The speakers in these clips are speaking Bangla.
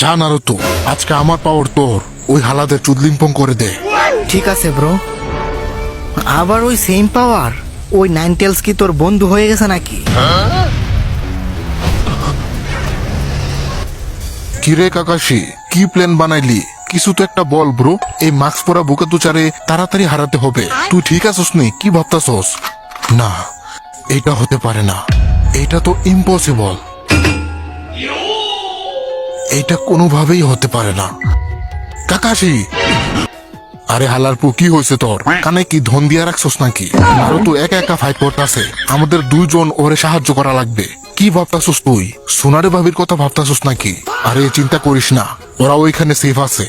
যা নারুতো, আজকে আমার পাওয়ার তোর ওই হালাদের চুদলিংপং করে দে। ঠিক আছে ব্রো। আবার ওই সেম পাওয়ার? ওই নাইন টেলস কি তোর বন্ধু হয়ে গেছে নাকি? কিরে কাকাশি, কি প্ল্যান বানাইলি? কিছু তো একটা বল ব্রো। এই মাস্ক পরা বুকে তুচারে তাড়াতাড়ি হারাতে হবে। তুই ঠিক আছিস নি? কি ভাবতাছস? না, এটা হতে পারে না। এটা তো ইম্পসিবল। এটা কোনোভাবেই হতে পারে না। কাকাশি, আরে হালারপু, কি হয়েছে তোর? কানে কি ধন দিয়া রাখছস নাকি? আরো তো একা একা ফাইট করতেছে, আমাদের দুইজন ওরে সাহায্য করা লাগবে। কি ভাবতাছস তুই? সোনারে ভাবির কথা ভাবতাছস নাকি? আরে চিন্তা করিস না, ওরা ওইখানে সেফ আছে।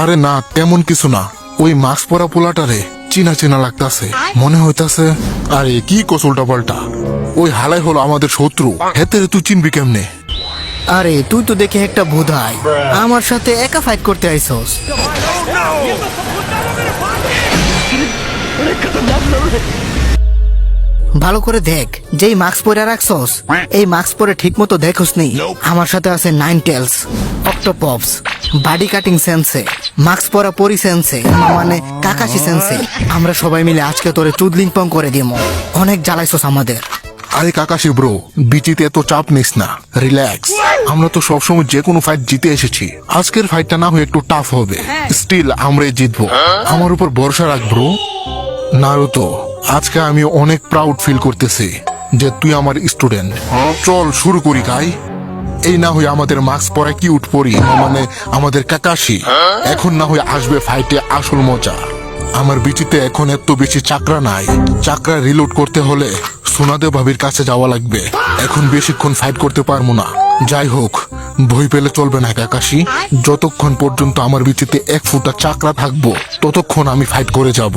আরে না, তেমন কিছু না। ওই মাস্ক পরা পোলাটারে চিনা চিনা লাগতাছে, মনে হইতাছে। আরে কি কস উল্টা পাল্টা? ওই হালাই হলো আমাদের শত্রু, হেতে তুই চিনবি কেমনে? আরে তুই তো দেখে একটা ভুধাই, আমার সাথে একা ফাইট করতে আইছস। ভালো করে দেখ, যেই মাস্ক পরে রাখছস এই মাস্ক পরে ঠিক মতো দেখোস নি। আমার সাথে আছে নাইন টেলস, অক্টোপস, বাডি কাটিং সেন্সে, মাস্ক পরা পরি সেন্সে, মানে কাকাশি সেন্সে। আমরা সবাই মিলে আজকে তোরে চুদলিংপং করে দিমু। অনেক জ্বালাইছস আমাদের। আরে কাকাশি ব্রো, বিচিতে এত চাপ নিস না, রিল্যাক্স। আমরা তো সবসময় যে কোনো ফাইট জিতে এসেছি। আজকের ফাইটটা না হয়ে একটু টাফ হবে, স্টিল আমরাই জিতবো। আমার উপর ভরসা রাখ ব্রো। নারুতো, আজকে আমি অনেক প্রাউড ফিল করতেছি যে তুই আমার স্টুডেন্ট। চল শুরু করি গাই। এই না হয়ে আমাদের মাস্ক পরা কিউট পরি, মানে আমাদের কাকাশি, এখন না হয়ে আসবে ফাইটে আসল মজা। আমার বিচিতে এখন এত বেশি চাকরা নাই। চাকরা রিলোড করতে হলে সোনাদে ভাবির কাছে যাওয়া লাগবে। এখন বেশিক্ষণ ফাইট করতে পারবো না। যাই হোক, ভয় পেলে চলবে না কাকাশি। যতক্ষণ পর্যন্ত আমার বিচিতে এক ফুটা চাকরা থাকবো ততক্ষণ আমি ফাইট করে যাব।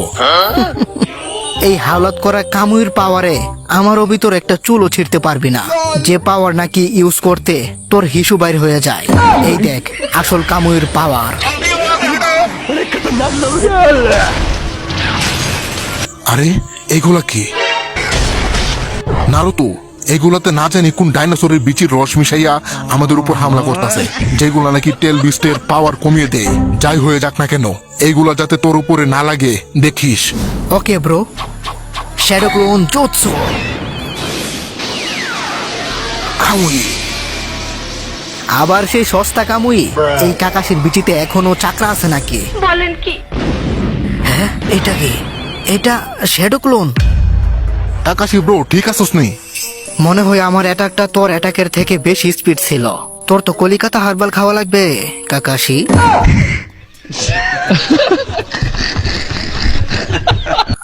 এই হাওলাত করা কামুইর পাওয়ারে আমারও ভিতর একটা চুলও ছিঁড়তে পারবি না। যে পাওয়ার নাকি ইউজ করতে তোর হিসু বাইর হয়ে যায়। এই দেখ আসল কামুইর পাওয়ার। আরে এগুলা কি? নারুতো, এগুলাতে না জানি কোন ডাইনোসরের বিচির রস মিশাইয়া আমাদের উপর হামলা করতেছে, যেগুলা নাকি টেল বিস্টের পাওয়ার কমিয়ে দেয়। যাই হয়ে যাক না কেন, এইগুলা যাতে তোর উপরে না লাগে দেখিস। Okay bro, shadow clone jutsu. খাউই। আবার সেই সস্তা কামুই? এই কাকাশির বিচিতে এখনো চাকরা আছে নাকি? বলেন কি? হ্যাঁ, এটা কি? এটা শ্যাডো ক্লোন। কাকাশি ব্রো, ঠিক আছিস নি? মনে হয় আমার অ্যাটাকটা তোর অ্যাটাকের থেকে বেশি স্পিড ছিল। তোর তো কলিকাতা হার্বাল খাওয়া লাগবে কাকাশি।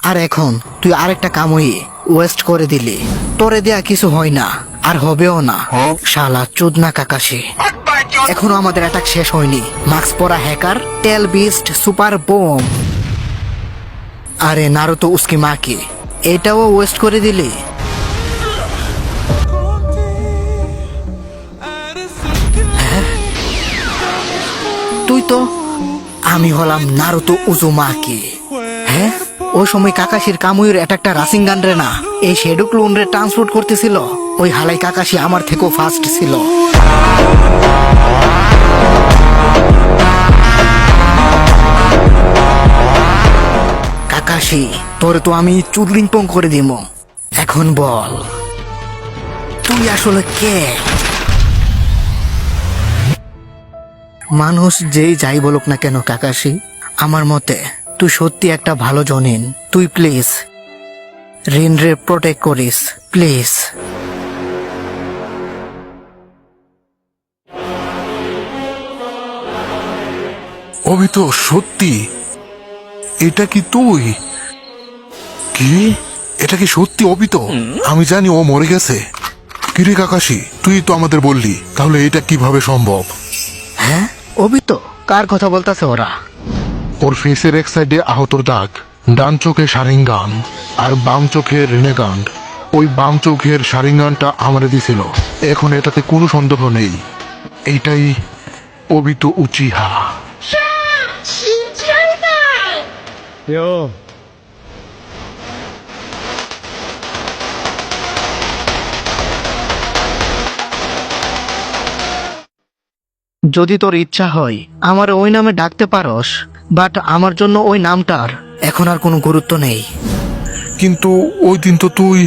আর এখন তুই আরেকটা কামুই ওয়েস্ট করে দিলি। তোরে দেয়া কিছু হয় না, আর হবেও না। শালা চুদনা কাকাশি। এখনো আমাদের অ্যাটাক শেষ হয়নি। মাস্ক পরা হ্যাকার, টেল বিস্ট, সুপার বোম। আরে নারুতো উসকি মাকে এটাও ওয়েস্ট করে দিলি। তুই তো, আমি হলাম নারুতো উজুমাকি। হ্যাঁ, ওই সময় কাকাশির কামুইয়ের অ্যাটাকটা রাসিঙ্গান রে না, এই শ্যাডো ক্লোন রে ট্রান্সপোর্ট করতেছিল। ওই হালাই কাকাশি আমার থেকেও ফাস্ট ছিল। কাকাশি, তোরে তো আমি চুদলিংপং করে দিব। এখন বল, তুই আসলে কে? মানুষ যেই যাই বলুক না কেন কাকাশি, আমার মতে তুই সত্যি একটা ভালো জনিন। তুই প্লিজ রিন রে প্রোটেক্ট করিস, প্লিজ। অবিতো, সত্যি এটা কি তুই? কি? এটা কি সত্যি অবিত? আমি জানি ও মরে গেছে। কিরে কাকাশি, তুই তো আমাদের বললি, তাহলে এটা কিভাবে সম্ভব? হ্যাঁ, অবি তো কার কথা বলতেছে ওরা? ওর ফেসের এক সাইডে আহতর দাগ, ডান চোখে শারিঙ্গান আর বাম চোখে রেনেগান্ড। ওই বাম চোখের শারিঙ্গানটা আমারে দিছিল। এখন এটাতে কোনো সন্দেহ নেই, এইটাই অবিত উচিহা। যদি তোর ইচ্ছা হয় আমার ওই নামে ডাকতে পারস, বাট আমার জন্য ওই নামটার এখন আর কোনো গুরুত্ব নেই। কিন্তু ওই দিন তো তুই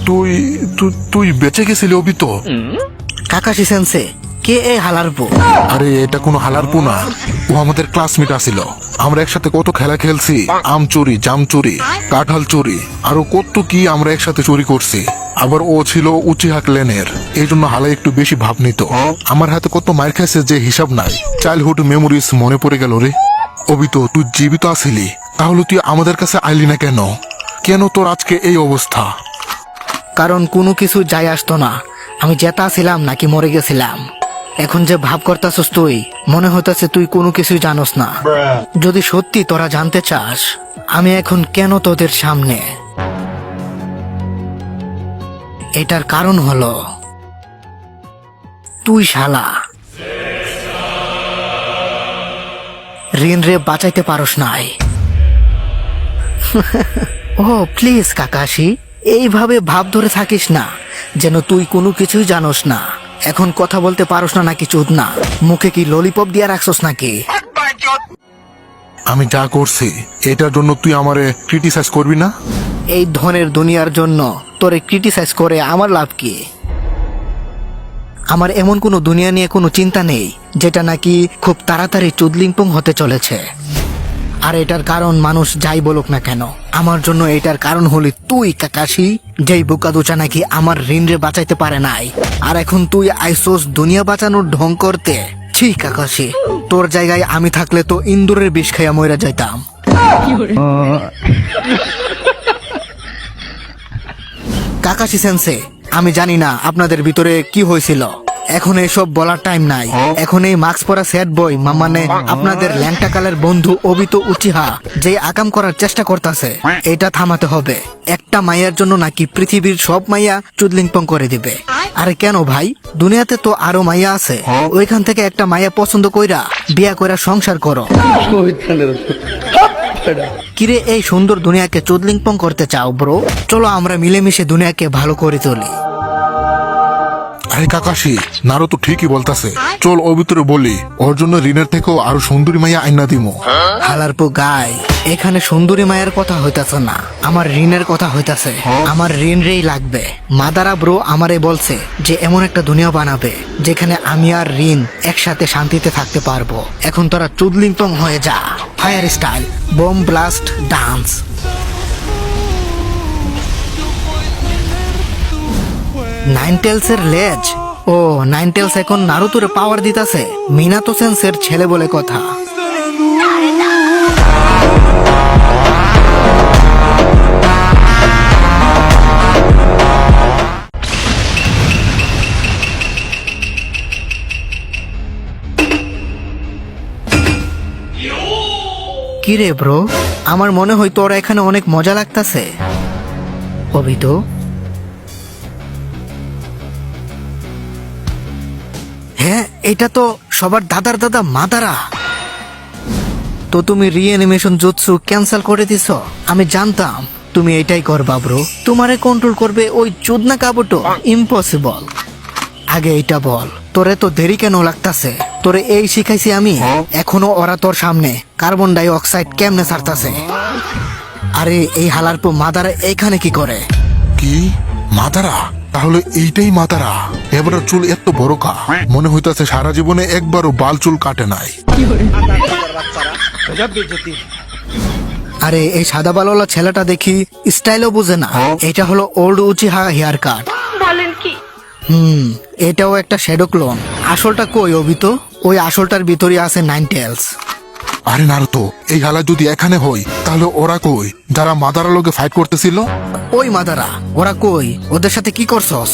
তুই তুই বেঁচে গেছিলি অবিতো? কাকাশি সেন্সে, কে এ হালারবো? আরে এটা কোনো হালারপু না, ও আমাদের ক্লাসমেট আছিল। আমরা একসাথে কত খেলা খেলছি, আম চুরি, জাম চুরি, কাঁঠাল চুরি, আরো কত কি আমরা একসাথে চুরি করছি। আবার ও ছিল উচিহাক লেনের, এই জন্য হালাই একটু বেশি ভাব নিত। আমার হাতে কত মার খাইছে যে হিসাব নাই। চাইল্ডহুড মেমোরিজ মনে পড়ে গেল রে। অবিতো তুই জীবিত আছিলি, তাহলে তুই আমাদের কাছে আইলি না কেন? কেন তোর আজকে এই অবস্থা? কারণ কোনো কিছু যাই আসতো না আমি জেতা ছিলাম নাকি মরে গেছিলাম। এখন যে ভাব করতাছস তুই, মনে হইতাছে তুই কোনো কিছুই জানোস না। যদি সত্যি তোরা জানতে চাস আমি এখন কেন তোদের সামনে, এটার কারণ হলো তুই শালা ঋণ রে বাঁচাইতে পারস নাই। ও প্লিজ কাকাশি, এইভাবে ভাব ধরে থাকিস না যেন তুই কোনো কিছুই জানোস না। এখন কথা বলতে পারস না নাকি চোদ না? মুখে কি ললিপপ দিয়া রাখছস নাকি? আমি যা করছি এটার জন্য তুই আমারে ক্রিটিসাইজ করবি না? এই ধনের দুনিয়ার জন্য তোরে ক্রিটিসাইজ করে আমার লাভ কি? আমার এমন কোনো দুনিয়া নিয়ে কোনো চিন্তা নেই যেটা নাকি খুব তাড়াতাড়ি চুদলিংপং হতে চলেছে। আর এটার কারণ মানুষ যাই বলুক না কেন, আমার জন্য এটার কারণ হলি তুই কাকাশি, যেই বোকা দুচা নাকি আমার ঋণ রে বাঁচাইতে পারে নাই। আর এখন তুই আইসোস দুনিয়া বাঁচানোর ঢং করতে। ঠিক কাকাশি, তোর জায়গায় আমি থাকলে তো ইন্দুরের বিষ খাইয়া মইরা যাইতাম। কাকাশি সেন্সে, আমি জানি না আপনাদের ভিতরে কি হয়েছিল, এখন এসব বলার টাইম নাই। এখন এই মাস্ক পরা স্যাড বয় মানে আপনাদের ল্যাংটা কালের বন্ধু অবিতো উচিহা যে আকাম করার চেষ্টা করতেছে, এটা থামাতে হবে। একটা মাইয়ার জন্য নাকি পৃথিবীর সব মাইয়া চুদলিংপং করে দিবে। আরে কেন ভাই, দুনিয়াতে তো আরো মাইয়া আছে, ওইখান থেকে একটা মাইয়া পছন্দ কইরা বিয়া কইরা সংসার করো। কিরে, এই সুন্দর দুনিয়াকে চুদলিংপং করতে চাও ব্রো? চলো আমরা মিলেমিশে দুনিয়াকে ভালো করে তুলি। আরে কাকাশি, নারো তো ঠিকই বলতাছে, চল ওর ভিতরে বলি, ওর জন্য ঋণের থেকেও আরো সুন্দরী মাইয়া আইনা দিমো। হালারপু গাই, এখানে সুন্দরী মায়ের কথা হইতাছে না, আমার ঋণের কথা হইতাছে। আমার ঋণ রেই লাগবে। মাদারা ব্রো আমারে বলছে যে এমন একটা দুনিয়া বানাবে যেখানে আমি আর ঋণ একসাথে শান্তিতে থাকতে পারবো। এখন তোরা চুদলিংপং হয়ে যা। Fire style, bomb blast, dance. Nine tails এর লেজ। ও নাইনটেলস এখন নারুতোরে পাওয়ার দিতাছে। মিনাতো সেন্সের ছেলে বলে কথা। কিরে ব্রো, আমার মনে হয় তোর এখানে অনেক মজা লাগতাছে। অবিতো, হ্যাঁ এটা তো সবার দাদার দাদা মাদারা। তো তুমি রিঅ্যানিমেশন জুৎসু ক্যান্সেল করে দিছো। আমি জানতাম তুমি এটাই করবা ব্রো। তোমারে কন্ট্রোল করবে ওই চোদনা কাবুটো, ইম্পসিবল। আগে এইটা বল, তোরে তো দেরি কেন লাগতাছে? তোরে এই শিখাইছি আমি, এখনো ওরা তোর সামনে কার্বন ডাই অক্সাইড কেমনে ছাড়তাছে। আরে এই হালারপো মাদারা এইখানে কি করে? কি মাতারা? তাহলে এইটাই মাতারা। এবার চুল এত বড় কা, মনে হইতাছে সারা জীবনে একবারও বাল চুল কাটে নাই। আরে এই সাদা বালওয়ালা ছেলেটা দেখি স্টাইলও বুঝে না। এটা হলো ওল্ড উচিহা হেয়ার কাট। বলেন কি? এটাও একটা শ্যাডো ক্লোন। আসলটা কই অবিতো? ওই আসলটার ভিতরে আছে নাইনটেলস। আরে নারুতো, এই হালা যদি এখানে হই তাহলে ওরা কই যারা মাদারা লোকে ফাইট করতেছিল? ওই মাদারা, ওরা কই? ওদের সাথে কি করছস?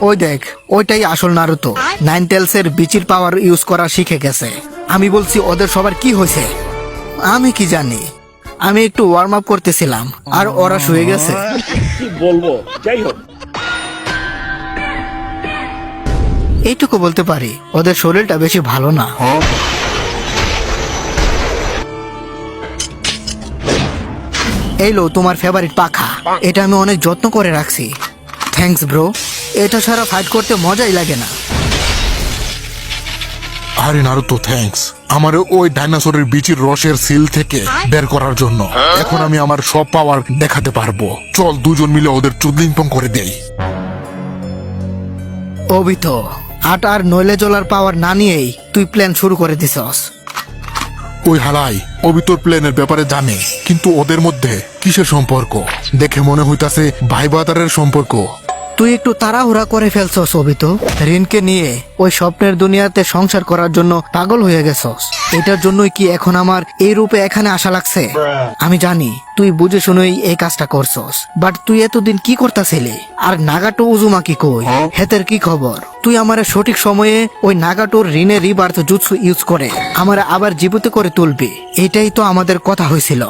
ওই দেখ, ওইটাই আসল নারুতো। নাইনটেলস এর বিচির পাওয়ার ইউজ করা শিখে গেছে। আমি বলছি ওদের সবার কি হয়েছে? আমি কি জানি, আমি একটু ওয়ার্ম আপ করতেছিলাম আর ওরা শুয়ে গেছে। কি বলবো, যাই হোক। এইটুকু বলতে পারি, ওদের শরীরটা বেশি ভালো না। এই লো তোমার ফেভারিট পাখা। এটা আমি অনেক যত্ন করে রাখছি। Thanks bro. এটা ছাড়া ফাইট করতে মজাই লাগে না। আরে নারুতো থ্যাঙ্কস আমার ওই ডাইনোসরের বিচির রসের সিল থেকে বের করার জন্য। এখন আমি আমার সব পাওয়ার দেখাতে পারবো। চল দুজন মিলে ওদের চুদলিংপং করে দেই। অবিত আট আর নইলে জলার পাওয়ার না নিয়েই তুই প্ল্যান শুরু করে দিছস। ওই হালাই অবিতর প্লেনের ব্যাপারে জানে, কিন্তু ওদের মধ্যে কিসের সম্পর্ক? দেখে মনে হইতাছে ভাই বাদারের সম্পর্ক। তুই একটু তাড়াহুড়া করে ফেলছস অবিত। রিনকে নিয়ে ওই স্বপ্নের দুনিয়াতে সংসার করার জন্য পাগল হয়ে গেছস। এটার জন্যই কি এখন আমার এই রূপে এখানে আসা লাগছে? আমি জানি তুই বুঝে শুনেই এই কাজটা করছস, বাট তুই এতদিন কি করতাছিলি? আর নাগাটো উজুমাকি কই? হেতের কি খবর? তুই আমারে সঠিক সময়ে ওই নাগাটোর রিনের রিবার্থ জুৎসু ইউজ করে আমারে আবার জীবিত করে তুলবি, এটাই তো আমাদের কথা হয়েছিল।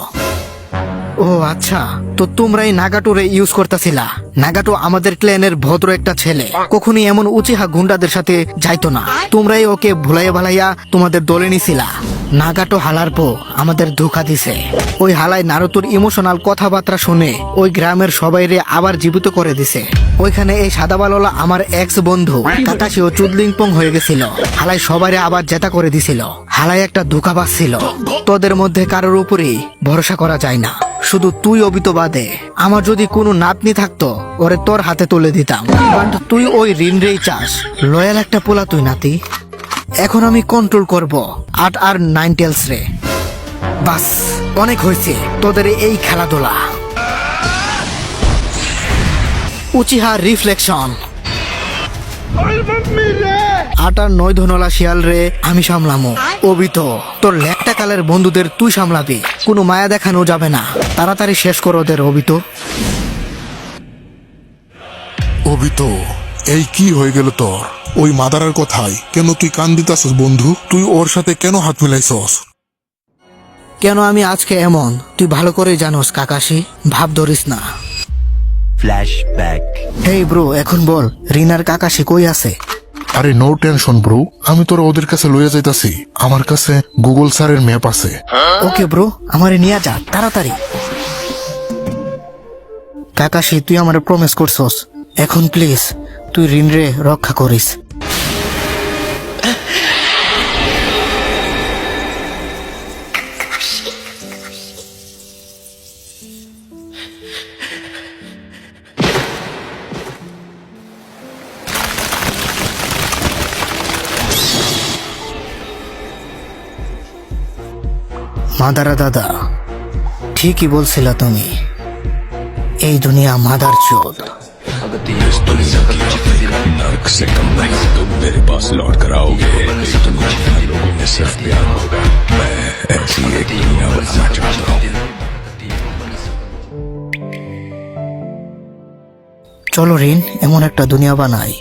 ও আচ্ছা, তো তোমরাই নাগাটোরে ইউজ করতেছিলা। নাগাটো আমাদের ক্ল্যানের ভদ্র একটা ছেলে, কখনই এমন উচিহা গুন্ডাদের সাথে যাইতো না। তোমরাই ওকে ভুলাইয়া ভালাইয়া তোমাদের দলে নিছিলা। নাগাটো হালার পো আমাদের ধোকা দিছে। ওই হালাই নারুতোর ইমোশনাল কথাবার্তা শুনে ওই গ্রামের সবাইরে আবার জীবিত করে দিছে। ওইখানে এই সাদাবালওয়ালা আমার এক্স বন্ধু কাকাশিও চুদলিংপং হয়ে গেছিল। হালাই সবাইরে আবার জেতা করে দিছিল। হালাই একটা ধোকাবাজ ছিল। তোদের মধ্যে কারোর উপরেই ভরসা করা যায় না, শুধু তুই অবিত বাদে। আমার যদি কোনো নাতনি থাকতো ওরে তোর হাতে তুলে দিতাম, বাট তুই ওই রিনরেই চাস। লয়াল একটা পোলা তুই নাতি। এখন আমি কন্ট্রোল করব আট আর নাইন টেলস রে। বাস অনেক হয়েছে তোদের এই খেলাধুলা। Uchiha reflection. আট আর নয় ধনলা শিয়াল রে আমি সামলামো। অবিত তোর ল্যাকটা কালের বন্ধুদের তুই সামলাবি। কোনো মায়া দেখানো যাবে না। তাড়াতাড়ি শেষ কর ওদের অবিত। অবিত এই কি হয়ে গেল তোর? ওই মাদারার কথাই কেন তুই কান দিতাছস বন্ধু? তুই ওর সাথে কেন হাত মিলাইছস? কেন আমি আজকে এমন তুই ভালো করে জানোস কাকাশি, ভাব ধরিস না। ফ্ল্যাশব্যাক। হেই ব্রো, এখন বল রিনার কাকাশি কই আছে? আরে নো টেনশন ব্রো, আমি তোরা ওদের কাছে লইয়া যাইতাছি। আমার কাছে গুগল স্যারের ম্যাপ আছে। ওকে ব্রো, আমারে নিয়ে যা তাড়াতাড়ি। কাকাশি তুই আমারে প্রমিস করছস, এখন প্লিজ তুই রিনরে রক্ষা করিস। মাদারা দাদা, ঠিকই বলছিল তুমি। এই দুনিয়া মাদার চোদ। नर्क से कम नहीं तुम मेरे पास लौट कर आओगे। तुम लोगों में सिर्फ प्यार होगा। मैं ऐसी एक दुनिया बनाना चाहता हूँ। চলো রিন, এমন একটা দুনিয়া বানাই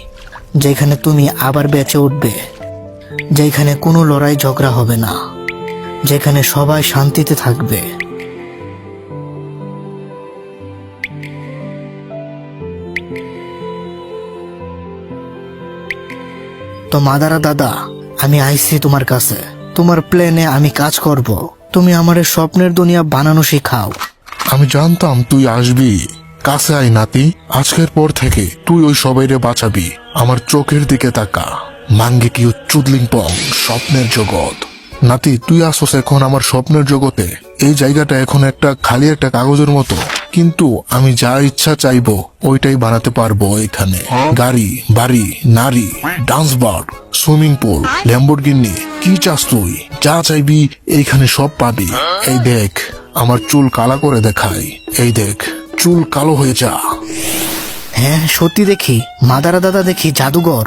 যেখানে তুমি আবার বেঁচে উঠবে, যেখানে কোনো লড়াই ঝগড়া হবে না, যেখানে সবাই শান্তিতে থাকবে। তো মাদারা দাদা, আমি আইছি তোমার কাছে। তোমার প্ল্যানে আমি কাজ করব। তুমি আমার স্বপ্নের দুনিয়া বানানো শিখাও। আমি জানতাম তুই আসবি। কাছে আয় নাতি, আজকের পর থেকে তুই ওই সবাইরে বাঁচাবি। আমার চোখের দিকে তাকা। মাঙ্গে কি চুদলিংপং, স্বপ্নের জগৎ। নাতি তুই আসস এখন আমার স্বপ্নের জগতে। এই জায়গাটা এখন একটা খালি একটা কাগজের মতো, কিন্তু আমি যা ইচ্ছা চাইবো ওইটাই বানাতে পারবো এখানে। গাড়ি, বাড়ি, নারী, ডান্স বার, সুইমিং পুল, ল্যাম্বরগিনি, কি চাস তুই? যা চাইবি এইখানে সব পাবি। এই দেখ, আমার চুল কালা করে দেখাই। এই দেখ, চুল কালো হয়ে যা। হ্যাঁ সত্যি দেখি, মাদারা দাদা দেখি জাদুঘর।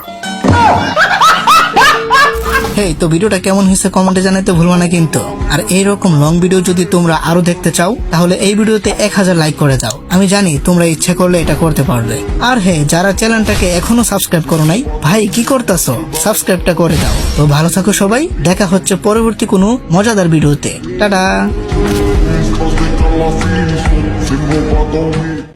হেই, তো ভিডিওটা কেমন হয়েছে কমেন্টে জানাতে ভুলবা না কিন্তু। আর এইরকম লং ভিডিও যদি তোমরা আরো দেখতে চাও তাহলে এই ভিডিওতে 1000 লাইক করে দাও। আমি জানি তোমরা ইচ্ছে করলে এটা করতে পারবে। আর হ্যাঁ, যারা চ্যানেলটাকে এখনো সাবস্ক্রাইব করো নাই, ভাই কি করতেছো? সাবস্ক্রাইবটা করে দাও। তো ভালো থাকো সবাই, দেখা হচ্ছে পরবর্তী কোনো মজাদার ভিডিওতে। Tata. Cause they call my feelings, single but don't mean